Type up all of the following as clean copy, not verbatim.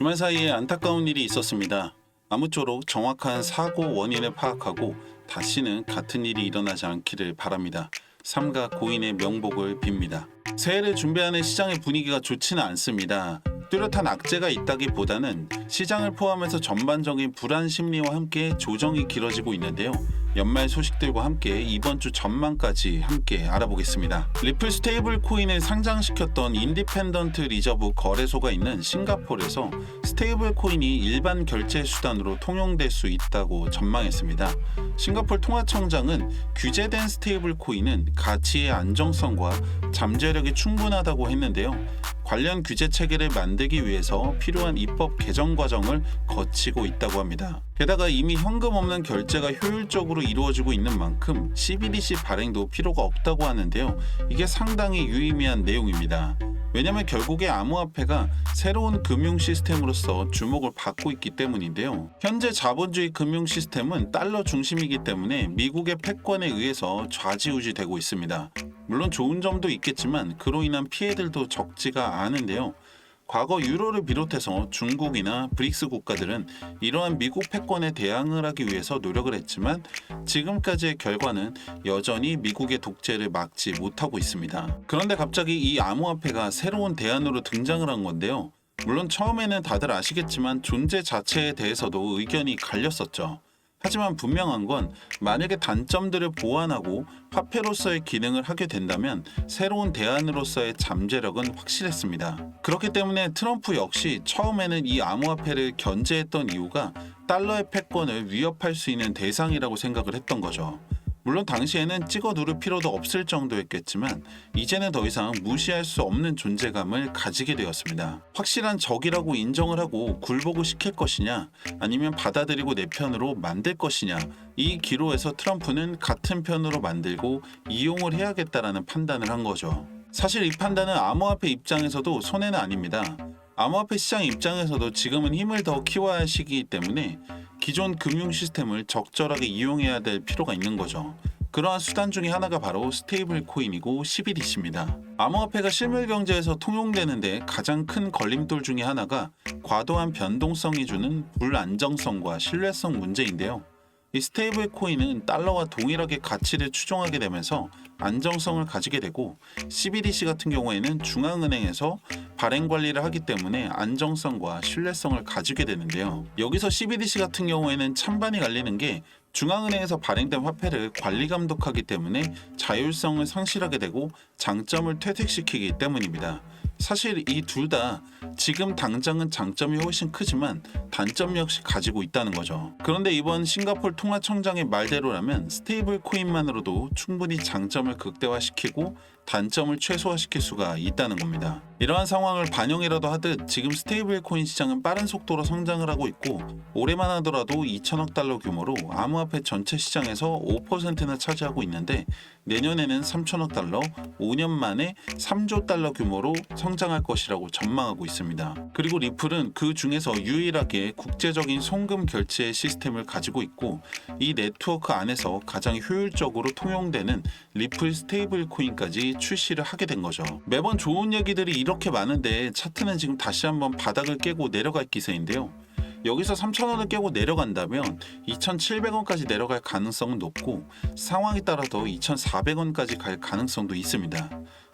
주말 사이에 안타까운 일이 있었습니다. 아무쪼록 정확한 사고 원인을 파악하고 다시는 같은 일이 일어나지 않기를 바랍니다. 삼가 고인의 명복을 빕니다. 새해를 준비하는 시장의 분위기가 좋지는 않습니다. 뚜렷한 악재가 있다기보다는 시장을 포함해서 전반적인 불안 심리와 함께 조정이 길어지고 있는데요. 연말 소식들과 함께 이번 주 전망까지 함께 알아보겠습니다. 리플 스테이블 코인을 상장시켰던 인디펜던트 리저브 거래소가 있는 싱가포르에서 스테이블 코인이 일반 결제 수단으로 통용될 수 있다고 전망했습니다. 싱가포르 통화청장은 규제된 스테이블 코인은 가치의 안정성과 잠재력이 충분하다고 했는데요. 관련 규제 체계를 만들기 위해서 필요한 입법 개정 과정을 거치고 있다고 합니다. 게다가 이미 현금 없는 결제가 효율적으로 이루어지고 있는 만큼 CBDC 발행도 필요가 없다고 하는데요. 이게 상당히 유의미한 내용입니다. 왜냐하면 결국에 암호화폐가 새로운 금융 시스템으로서 주목을 받고 있기 때문인데요. 현재 자본주의 금융 시스템은 달러 중심이기 때문에 미국의 패권에 의해서 좌지우지되고 있습니다. 물론 좋은 점도 있겠지만 그로 인한 피해들도 적지가 않은데요. 과거 유로를 비롯해서 중국이나 브릭스 국가들은 이러한 미국 패권에 대항을 하기 위해서 노력을 했지만 지금까지의 결과는 여전히 미국의 독재를 막지 못하고 있습니다. 그런데 갑자기 이 암호화폐가 새로운 대안으로 등장을 한 건데요. 물론 처음에는 다들 아시겠지만 존재 자체에 대해서도 의견이 갈렸었죠. 하지만 분명한 건 만약에 단점들을 보완하고 화폐로서의 기능을 하게 된다면 새로운 대안으로서의 잠재력은 확실했습니다. 그렇기 때문에 트럼프 역시 처음에는 이 암호화폐를 견제했던 이유가 달러의 패권을 위협할 수 있는 대상이라고 생각을 했던 거죠. 물론 당시에는 찍어 누를 필요도 없을 정도였겠지만 이제는 더 이상 무시할 수 없는 존재감을 가지게 되었습니다. 확실한 적이라고 인정을 하고 굴복을 시킬 것이냐 아니면 받아들이고 내 편으로 만들 것이냐, 이 기로에서 트럼프는 같은 편으로 만들고 이용을 해야겠다라는 판단을 한 거죠. 사실 이 판단은 암호화폐 입장에서도 손해는 아닙니다. 암호화폐 시장 입장에서도 지금은 힘을 더 키워야 할 시기이기 때문에 기존 금융 시스템을 적절하게 이용해야 될 필요가 있는 거죠. 그러한 수단 중에 하나가 바로 스테이블 코인이고 CBDC입니다. 암호화폐가 실물 경제에서 통용되는데 가장 큰 걸림돌 중에 하나가 과도한 변동성이 주는 불안정성과 신뢰성 문제인데요. 이 스테이블 코인은 달러와 동일하게 가치를 추종하게 되면서 안정성을 가지게 되고 CBDC 같은 경우에는 중앙은행에서 발행 관리를 하기 때문에 안정성과 신뢰성을 가지게 되는데요. 여기서 CBDC 같은 경우에는 찬반이 갈리는 게 중앙은행에서 발행된 화폐를 관리 감독하기 때문에 자율성을 상실하게 되고 장점을 퇴색시키기 때문입니다. 사실 이 둘 다 지금 당장은 장점이 훨씬 크지만 단점 역시 가지고 있다는 거죠. 그런데 이번 싱가포르 통화청장의 말대로라면 스테이블 코인만으로도 충분히 장점을 극대화시키고 단점을 최소화시킬 수가 있다는 겁니다. 이러한 상황을 반영이라도 하듯 지금 스테이블 코인 시장은 빠른 속도로 성장을 하고 있고 올해만 하더라도 2천억 달러 규모로 암호화폐 전체 시장에서 5%나 차지하고 있는데 내년에는 3천억 달러, 5년 만에 3조 달러 규모로 성장할 것이라고 전망하고 있습니다. 그리고 리플은 그 중에서 유일하게 국제적인 송금 결제 시스템을 가지고 있고 이 네트워크 안에서 가장 효율적으로 통용되는 리플 스테이블 코인까지 출시를 하게 된 거죠. 매번 좋은 얘기들이 이렇게 많은데 차트는 지금 다시 한번 바닥을 깨고 내려갈 기세인데요. 여기서 3,000원을 깨고 내려간다면 2,700원까지 내려갈 가능성은 높고 상황에 따라 더 2,400원까지 갈 가능성도 있습니다.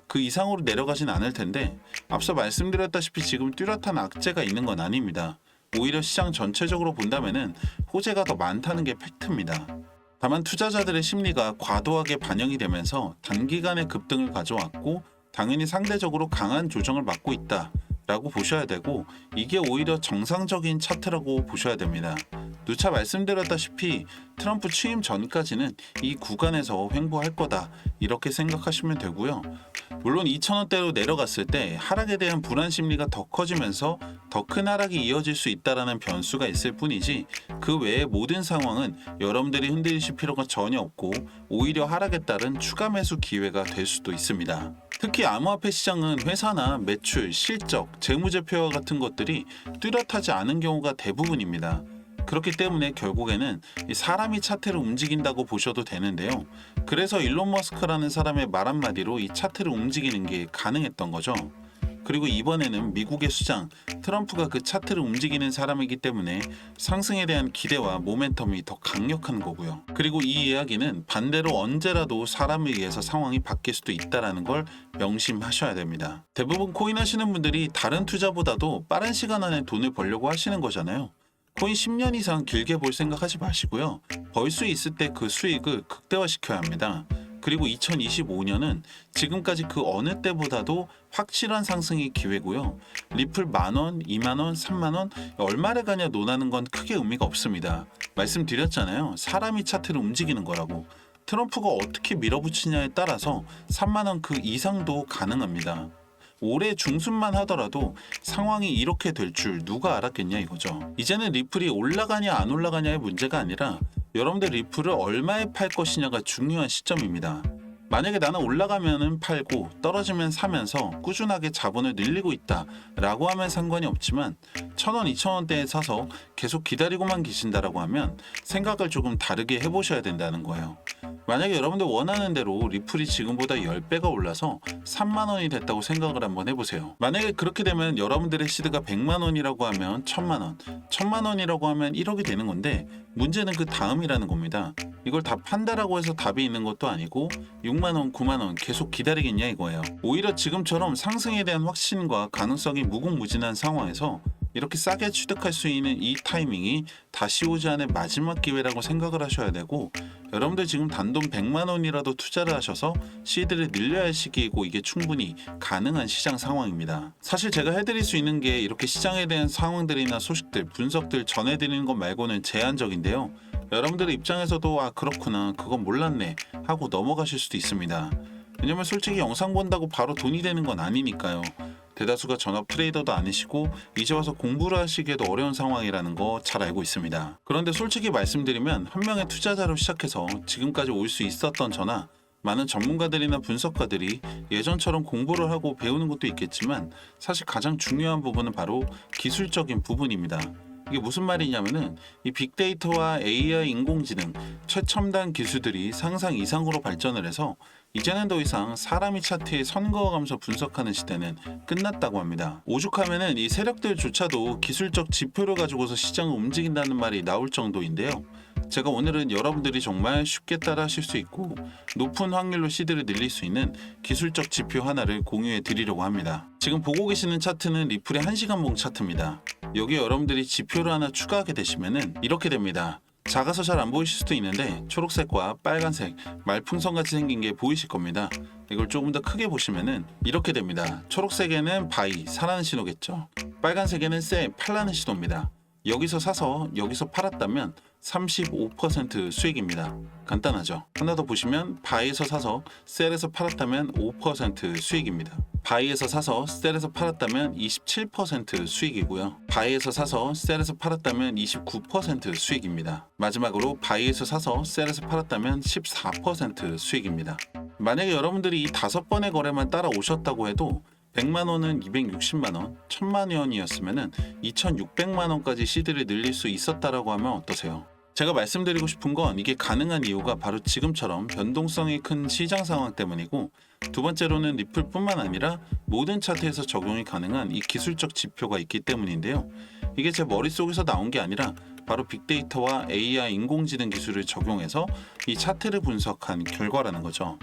그 이상으로 내려가진 않을 텐데 앞서 말씀드렸다시피 지금 뚜렷한 악재가 있는 건 아닙니다. 오히려 시장 전체적으로 본다면은 호재가 더 많다는 게 팩트입니다. 다만 투자자들의 심리가 과도하게 반영이 되면서 단기간에 급등을 가져왔고 당연히 상대적으로 강한 조정을 받고 있다 라고 보셔야 되고 이게 오히려 정상적인 차트라고 보셔야 됩니다. 누차 말씀드렸다시피 트럼프 취임 전까지는 이 구간에서 횡보할 거다 이렇게 생각하시면 되고요. 물론 2,000원대로 내려갔을 때 하락에 대한 불안 심리가 더 커지면서 더 큰 하락이 이어질 수 있다는 변수가 있을 뿐이지 그 외의 모든 상황은 여러분들이 흔들리실 필요가 전혀 없고 오히려 하락에 따른 추가 매수 기회가 될 수도 있습니다. 특히 암호화폐 시장은 회사나 매출, 실적, 재무제표와 같은 것들이 뚜렷하지 않은 경우가 대부분입니다. 그렇기 때문에 결국에는 사람이 차트를 움직인다고 보셔도 되는데요. 그래서 일론 머스크라는 사람의 말 한마디로 이 차트를 움직이는 게 가능했던 거죠. 그리고 이번에는 미국의 수장 트럼프가 그 차트를 움직이는 사람이기 때문에 상승에 대한 기대와 모멘텀이 더 강력한 거고요. 그리고 이 이야기는 반대로 언제라도 사람에 의해서 상황이 바뀔 수도 있다는 걸 명심하셔야 됩니다. 대부분 코인 하시는 분들이 다른 투자보다도 빠른 시간 안에 돈을 벌려고 하시는 거잖아요. 코인 10년 이상 길게 볼 생각하지 마시고요. 벌 수 있을 때 그 수익을 극대화시켜야 합니다. 그리고 2025년은 지금까지 그 어느 때보다도 확실한 상승의 기회고요. 리플 만원, 2만원, 3만원 얼마를 가냐 논하는 건 크게 의미가 없습니다. 말씀드렸잖아요. 사람이 차트를 움직이는 거라고. 트럼프가 어떻게 밀어붙이냐에 따라서 3만원 그 이상도 가능합니다. 올해 중순만 하더라도 상황이 이렇게 될 줄 누가 알았겠냐 이거죠. 이제는 리플이 올라가냐 안 올라가냐의 문제가 아니라 여러분들 리플을 얼마에 팔 것이냐가 중요한 시점입니다. 만약에 나는 올라가면 팔고 떨어지면 사면서 꾸준하게 자본을 늘리고 있다 라고 하면 상관이 없지만 1,000원, 2,000원대에 사서 계속 기다리고만 계신다라고 하면 생각을 조금 다르게 해보셔야 된다는 거예요. 만약에 여러분들 원하는 대로 리플이 지금보다 10배가 올라서 3만원이 됐다고 생각을 한번 해보세요. 만약에 그렇게 되면 여러분들의 시드가 100만원이라고 하면 1,000만원, 1,000만원이라고 하면 1억이 되는 건데 문제는 그 다음이라는 겁니다. 이걸 다 판다라고 해서 답이 있는 것도 아니고 6만원, 9만원 계속 기다리겠냐 이거예요. 오히려 지금처럼 상승에 대한 확신과 가능성이 무궁무진한 상황에서 이렇게 싸게 취득할 수 있는 이 타이밍이 다시 오지 않을 마지막 기회라고 생각을 하셔야 되고 여러분들 지금 단돈 100만원이라도 투자를 하셔서 시드를 늘려야 할 시기이고 이게 충분히 가능한 시장 상황입니다. 사실 제가 해드릴 수 있는 게 이렇게 시장에 대한 상황들이나 소식들, 분석들 전해드리는 것 말고는 제한적인데요. 여러분들의 입장에서도 아 그렇구나 그건 몰랐네 하고 넘어가실 수도 있습니다. 왜냐면 솔직히 영상 본다고 바로 돈이 되는 건 아니니까요. 대다수가 전업 트레이더도 아니시고 이제 와서 공부를 하시기에도 어려운 상황이라는 거 잘 알고 있습니다. 그런데 솔직히 말씀드리면 한 명의 투자자로 시작해서 지금까지 올 수 있었던 저나 많은 전문가들이나 분석가들이 예전처럼 공부를 하고 배우는 것도 있겠지만 사실 가장 중요한 부분은 바로 기술적인 부분입니다. 이게 무슨 말이냐면은 이 빅데이터와 AI 인공지능 최첨단 기술들이 상상 이상으로 발전을 해서 이제는 더 이상 사람이 차트에 선 그어가면서 분석하는 시대는 끝났다고 합니다. 오죽하면은 이 세력들조차도 기술적 지표를 가지고서 시장을 움직인다는 말이 나올 정도인데요. 제가 오늘은 여러분들이 정말 쉽게 따라하실 수 있고 높은 확률로 시드를 늘릴 수 있는 기술적 지표 하나를 공유해 드리려고 합니다. 지금 보고 계시는 차트는 리플의 1시간봉 차트입니다. 여기에 여러분들이 지표를 하나 추가하게 되시면은 이렇게 됩니다. 작아서 잘 안 보이실 수도 있는데 초록색과 빨간색 말풍선 같이 생긴 게 보이실 겁니다. 이걸 조금 더 크게 보시면은 이렇게 됩니다. 초록색에는 바이, 사라는 신호겠죠. 빨간색에는 셀, 팔라는 신호입니다. 여기서 사서 여기서 팔았다면 35% 수익입니다. 간단하죠. 하나 더 보시면 바이에서 사서 셀에서 팔았다면 5% 수익입니다. 바이에서 사서 셀에서 팔았다면 27% 수익이고요. 바이에서 사서 셀에서 팔았다면 29% 수익입니다. 마지막으로 바이에서 사서 셀에서 팔았다면 14% 수익입니다. 만약에 여러분들이 이 5번의 거래만 따라오셨다고 해도 100만원은 260만원, 1000만원이었으면 2600만원까지 시드를 늘릴 수 있었다라고 하면 어떠세요? 제가 말씀드리고 싶은 건 이게 가능한 이유가 바로 지금처럼 변동성이 큰 시장 상황 때문이고 두 번째로는 리플뿐만 아니라 모든 차트에서 적용이 가능한 이 기술적 지표가 있기 때문인데요. 이게 제 머릿속에서 나온 게 아니라 바로 빅데이터와 AI 인공지능 기술을 적용해서 이 차트를 분석한 결과라는 거죠.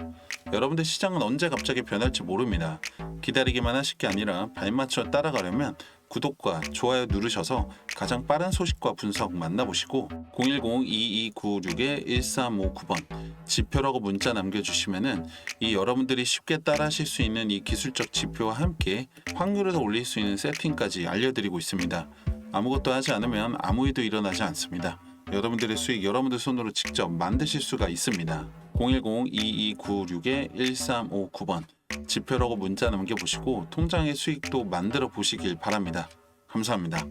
여러분들 시장은 언제 갑자기 변할지 모릅니다. 기다리기만 하실 게 아니라 발맞춰 따라가려면 구독과 좋아요 누르셔서 가장 빠른 소식과 분석 만나보시고 010-2296-1359번 지표라고 문자 남겨주시면은 이 여러분들이 쉽게 따라하실 수 있는 이 기술적 지표와 함께 확률을 올릴 수 있는 세팅까지 알려드리고 있습니다. 아무것도 하지 않으면 아무 일도 일어나지 않습니다. 여러분들의 수익 여러분들 손으로 직접 만드실 수가 있습니다. 010-2296-1359번 지표라고 문자 남겨보시고 통장의 수익도 만들어 보시길 바랍니다. 감사합니다.